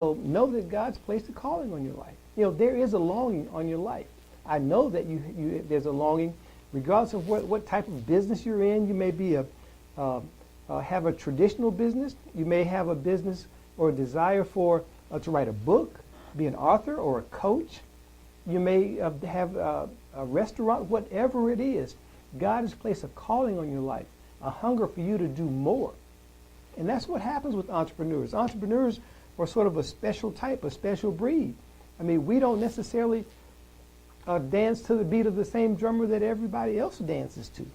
So know that God's placed a calling on your life. There is a longing on your life. I know that there's a longing, regardless of what type of business you're in. You may be have a traditional business. You may have a business or a desire to write a book, be an author or a coach. You may have a restaurant, whatever it is. God has placed a calling on your life, a hunger for you to do more. And that's what happens with entrepreneurs. Entrepreneurs are sort of a special type, a special breed. I mean, we don't necessarily dance to the beat of the same drummer that everybody else dances to.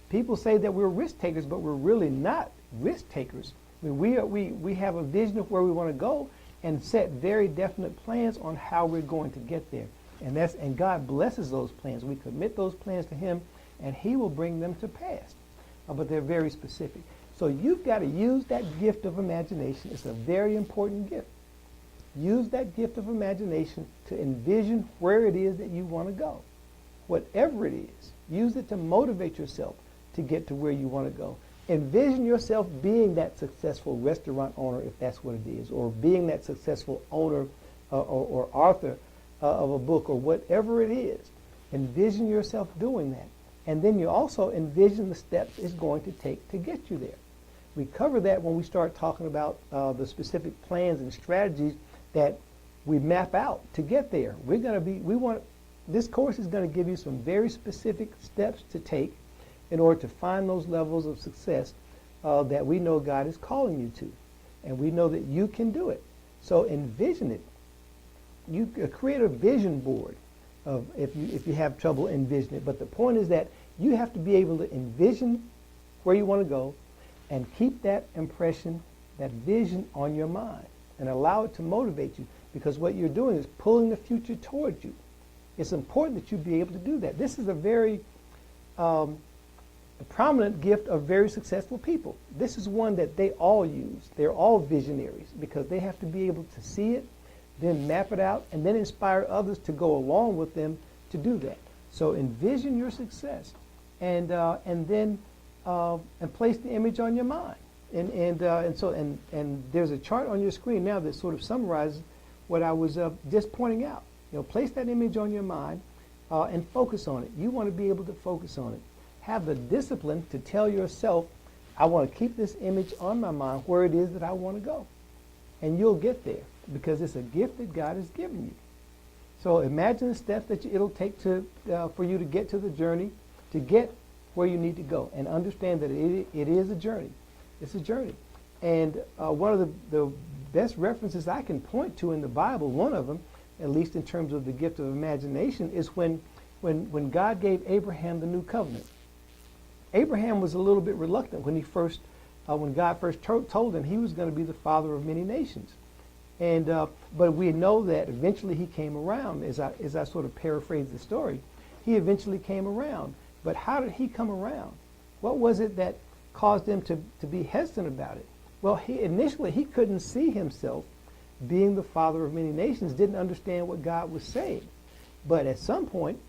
People say that we're risk takers, but we're really not risk takers. I mean, we have a vision of where we want to go and set very definite plans on how we're going to get there. And God blesses those plans. We commit those plans to Him, and He will bring them to pass. But they're very specific. So you've got to use that gift of imagination. It's a very important gift. Use that gift of imagination to envision where it is that you want to go. Whatever it is, use it to motivate yourself to get to where you want to go. Envision yourself being that successful restaurant owner, if that's what it is, or being that successful owner or author of a book, or whatever it is. Envision yourself doing that. And then you also envision the steps it's going to take to get you there. We cover that when we start talking about the specific plans and strategies that we map out to get there. This course is going to give you some very specific steps to take in order to find those levels of success that we know God is calling you to. And we know that you can do it. So envision it. You create a vision board of if you have trouble envisioning it. But the point is that you have to be able to envision where you want to go and keep that impression, that vision on your mind and allow it to motivate you, because what you're doing is pulling the future towards you. It's important that you be able to do that. This is a very prominent gift of very successful people. This is one that they all use. They're all visionaries because they have to be able to see it, then map it out, and then inspire others to go along with them to do that. So envision your success, and then place the image on your mind. And there's a chart on your screen now that sort of summarizes what I was just pointing out. Place that image on your mind and focus on it. You want to be able to focus on it. Have the discipline to tell yourself, I want to keep this image on my mind where it is that I want to go. And you'll get there because it's a gift that God has given you. So imagine the steps that it'll take for you to get to the journey, to get where you need to go. And understand that it is a journey. It's a journey. And one of the best references I can point to in the Bible, one of them, at least in terms of the gift of imagination, is when God gave Abraham the new covenant. Abraham was a little bit reluctant when God first told him he was going to be the father of many nations. But we know that eventually he came around. As I sort of paraphrase the story, he eventually came around. But how did he come around? What was it that caused him to be hesitant about it? Well, initially he couldn't see himself being the father of many nations, didn't understand what God was saying. But at some point,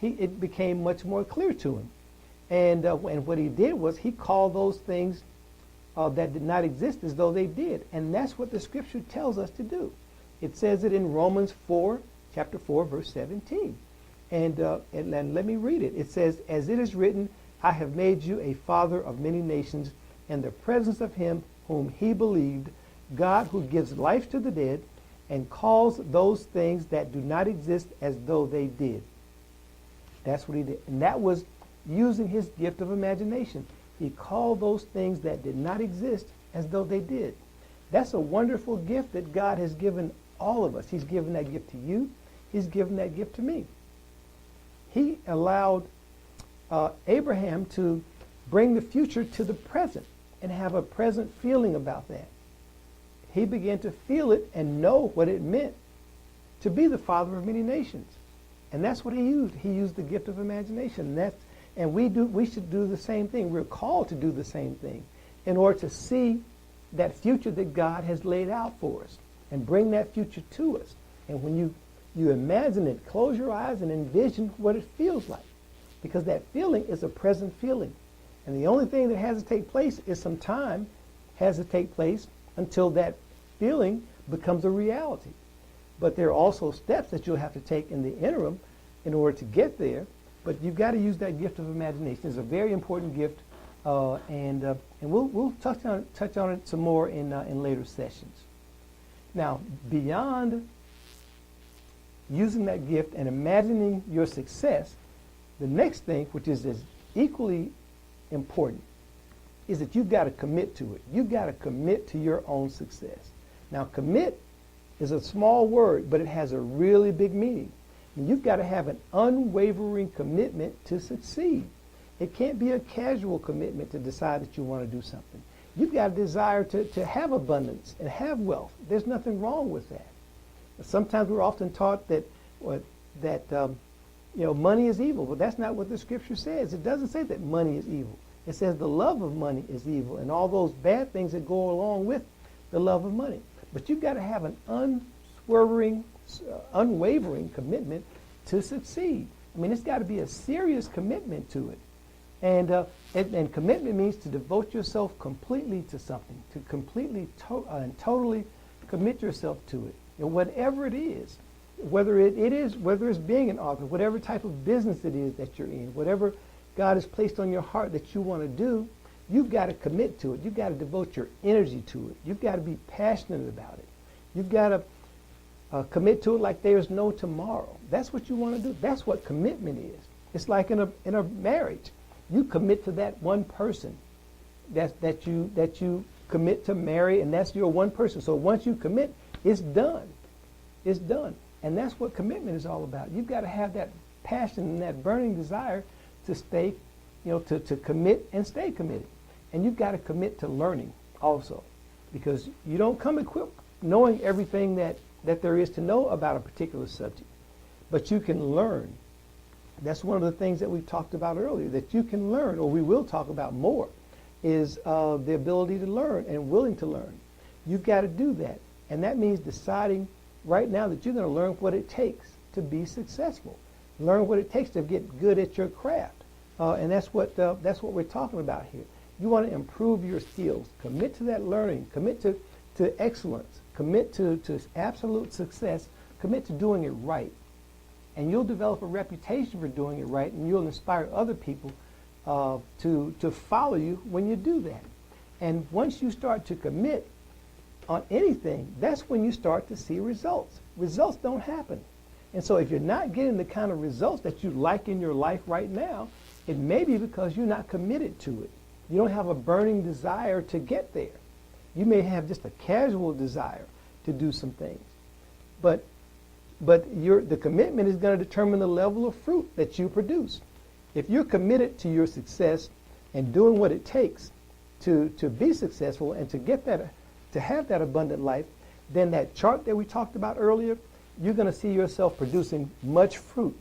it became much more clear to him. And what he did was he called those things that did not exist as though they did. And that's what the Scripture tells us to do. It says it in Romans 4, chapter 4, verse 17. And let me read it. It says, as it is written, I have made you a father of many nations in the presence of him whom he believed, God who gives life to the dead and calls those things that do not exist as though they did. That's what he did. And that was using his gift of imagination. He called those things that did not exist as though they did. That's a wonderful gift that God has given all of us. He's given that gift to you. He's given that gift to me. He allowed Abraham to bring the future to the present and have a present feeling about that. He began to feel it and know what it meant to be the father of many nations. And that's what he used. He used the gift of imagination. And we should do the same thing. We're called to do the same thing in order to see that future that God has laid out for us and bring that future to us. And when you imagine it, close your eyes and envision what it feels like, because that feeling is a present feeling. And the only thing that has to take place is some time has to take place until that feeling becomes a reality. But there are also steps that you'll have to take in the interim in order to get there. But you've got to use that gift of imagination. It's a very important gift, and we'll touch on it some more in later sessions. Now, beyond using that gift and imagining your success, the next thing, which is as equally important, is that you've got to commit to it. You've got to commit to your own success. Now, commit is a small word, but it has a really big meaning. And you've got to have an unwavering commitment to succeed. It can't be a casual commitment to decide that you want to do something. You've got a desire to have abundance and have wealth. There's nothing wrong with that. Sometimes we're often taught that money is evil, but that's not what the scripture says. It doesn't say that money is evil. It says the love of money is evil and all those bad things that go along with the love of money. But you've got to have an unwavering commitment to succeed. I mean, it's got to be a serious commitment to it. And commitment means to devote yourself completely to something, to completely and totally commit yourself to it. And whatever it is, whether it's being an author, whatever type of business it is that you're in, whatever God has placed on your heart that you want to do, you've got to commit to it. You've got to devote your energy to it. You've got to be passionate about it. You've got to commit to it like there's no tomorrow. That's what you want to do. That's what commitment is. It's like in a marriage. You commit to that one person that you commit to marry, and that's your one person. So once you commit, it's done. It's done. And that's what commitment is all about. You've got to have that passion and that burning desire to stay, to commit and stay committed. And you've got to commit to learning also, because you don't come equipped knowing everything that there is to know about a particular subject. But you can learn. That's one of the things that we talked about earlier, that you can learn, or we will talk about more, is the ability to learn and willing to learn. You've got to do that. And that means deciding right now that you're going to learn what it takes to be successful. Learn what it takes to get good at your craft. And that's what we're talking about here. You want to improve your skills. Commit to that learning. Commit to excellence. Commit to absolute success. Commit to doing it right. And you'll develop a reputation for doing it right, and you'll inspire other people to follow you when you do that. And once you start to commit on anything, that's when you start to see results. Results don't happen. And so if you're not getting the kind of results that you like in your life right now, it may be because you're not committed to it. You don't have a burning desire to get there. You may have just a casual desire to do some things. But the commitment is going to determine the level of fruit that you produce. If you're committed to your success and doing what it takes to be successful and to have that abundant life, then that chart that we talked about earlier, you're going to see yourself producing much fruit.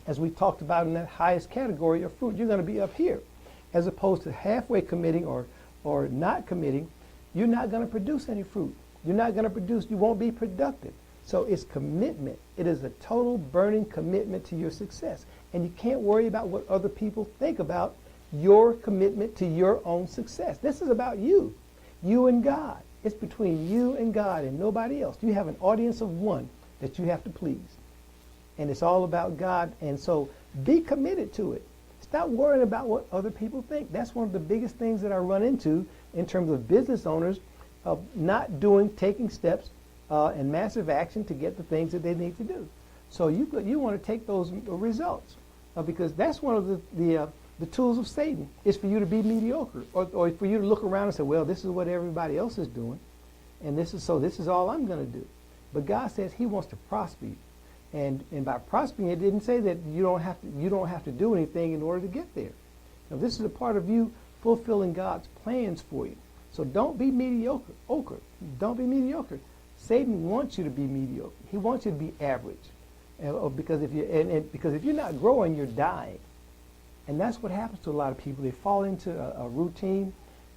As we talked about in that highest category of fruit, you're going to be up here. As opposed to halfway committing or not committing, you're not going to produce any fruit. You're not going to produce, you won't be productive. So it's commitment. It is a total burning commitment to your success. And you can't worry about what other people think about your commitment to your own success. This is about you. You and God. It's between you and God and nobody else. You have an audience of one that you have to please. And it's all about God. And so be committed to it. Stop worrying about what other people think. That's one of the biggest things that I run into in terms of business owners of not taking steps and massive action to get the things that they need to do. So you want to take those results because that's one of the tools of Satan is for you to be mediocre or for you to look around and say, well, this is what everybody else is doing, and this is all I'm going to do. But God says He wants to prosper you, and by prospering, it didn't say that you don't have to do anything in order to get there. Now, this is a part of you fulfilling God's plans for you. So don't be mediocre. Don't be mediocre. Satan wants you to be mediocre. He wants you to be average, because if you're not growing, you're dying, and that's what happens to a lot of people. They fall into a routine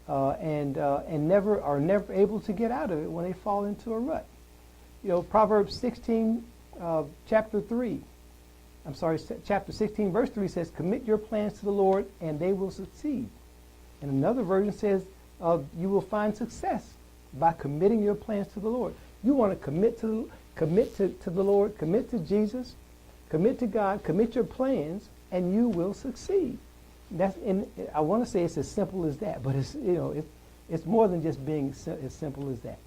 and are never able to get out of it when they fall into a rut. Proverbs 16, chapter 16, verse 3 says, "Commit your plans to the Lord, and they will succeed." And another version says, "You will find success by committing your plans to the Lord. You want to commit to the Lord, commit to Jesus, commit to God, commit your plans, and you will succeed. I want to say it's as simple as that, but it's more than just being as simple as that.